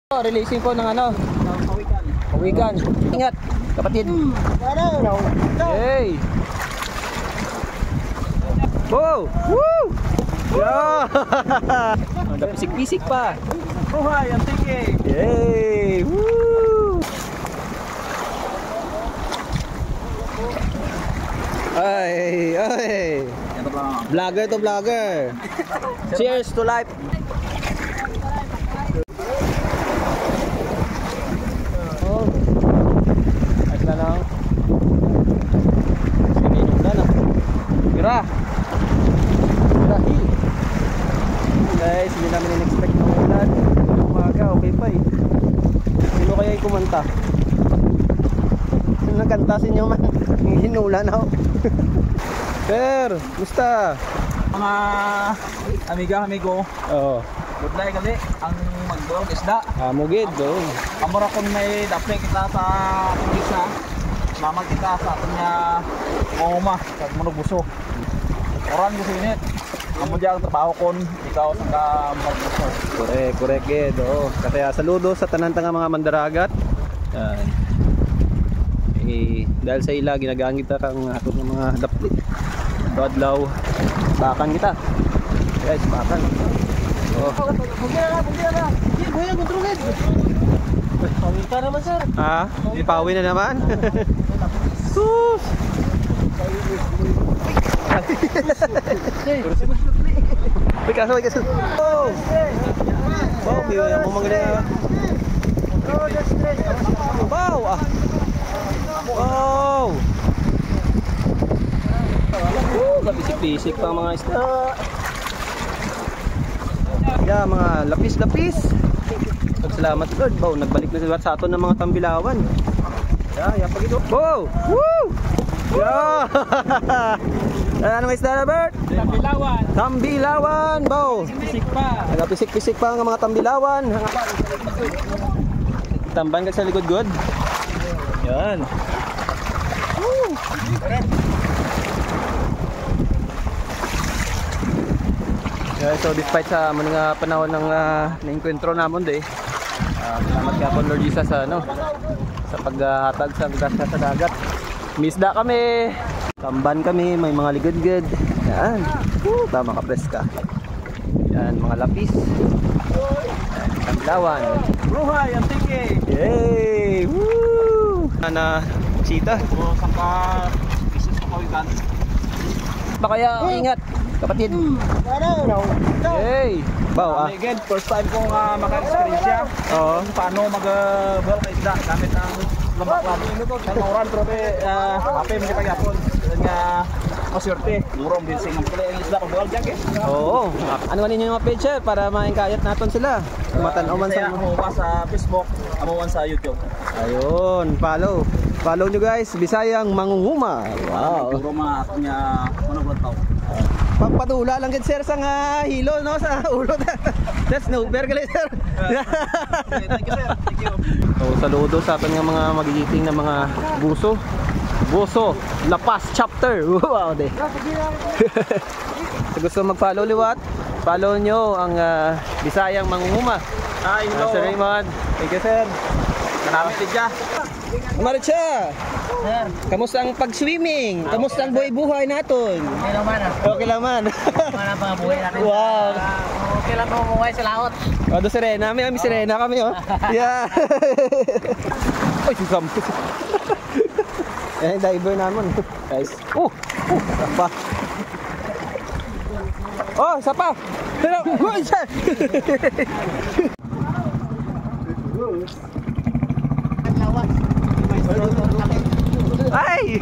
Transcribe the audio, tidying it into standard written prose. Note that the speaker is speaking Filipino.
Releasing ko ng ano? Pawikan. Ingat, kapatid. Hey. Wow! Woo! Yeah! Ada pisik-pisik pa. Buhay ang tiki. Yay! Woo! Ay, ay. Vlogger to vlogger. Cheers to life. Oh. Ayos na lang. Sininong na na. Mira. Mirahi. Guys, hindi namin in-expect na ulan. Umaga, okay pa eh. Sino kaya yung kumanta? Sino nagkanta sa inyo man? Hinulan ako. Sir, musta? Mga amigo. Oo. Good night kali ang magdurog isda. Mugid doon. Amora kung may dapat kita sa isa. Mama kita sa atin niya umah kag manubuso. Oran gusto init. Amo diyan trabaho kon ikaw sa magbuso. Correct gid. Oo. Kaya saludo sa tanan nga mga mandaragat. Yan. Dahil sa ila ginagaan kita kang ato ng mga dapli. Adlaw bakan kita. Guys, bakan. Oh. Bugira. Kuya, kontrolin. Pawi ka naman, sir. Ipawi na naman. Sus. Bikas. Oh. Oh, biyo mo magaling. Wow. Wow. Labis-pisik pa mga isda. Yeah, mga lapis. Salamat Lord. Wow, nagbalik na sa aton ng mga tambilawan. Yeah, pag ito. Wow! Woo! Yeah! Ano isda na, Bert? Tambilawan, wow! Pisik pa ang mga tambilawan. Tamban ka sa likod, good? Yan. Woo! Yeah, so despite sa mga panahon ng na-encuentro namon day, salamat ka po Lord Jesus sa sa paghatag sa bigas sa dagat. Misda kami, tamban kami, may mga ligod-gud. Yan. Tama ka preska. Yan, mga lapis. Tamlawan. Buhay ang tiki. Yay! Woo! Ana sita. O saka isis pa kawikan. Ba kaya ingat. Kapatid. Hey! Wow, Again, first time kong maka-experience. Oo. Paano mag-buwal ka isda gamit ng lambakwan. Sa oran, pero hape mo kita yapon. Nga maswerte. Murong din sing ang isda kong buwal dyan eh. Oo. Ano man ninyo yung mga page para maingkayat natin sila. Matanaw man sa amuwan sa Facebook, amuwan sa YouTube. Ayun, follow nyo guys, Bisayang Mangunguma. Wow. Puro mga niya manood tao. Pagpadula lang gid sir sa hilo no sa ulo. That's no bear gali sir. Thank you sir. Thank you. So saludo sa atin nga mga magigiting na mga buso lapas chapter. Wow de. So, gusto mag-follow liwat, follow nyo ang Bisayang Mangunguma. Hi, hello. Sir Raymond. Thank you sir. Marami din dyan. Maricha, Sir, kamusta ang pag-swimming? Kamusta ang buhay-buhay natin? okay naman Okay lang man. Wala pang buhay natin. Wow. Okay lang po buhay sa laot. O, doon Serena. May Serena kami, oh. Yeah. Ay, susam. Yan yung diver naman. Guys. Sapa. Oh, sapa. Pero, ay!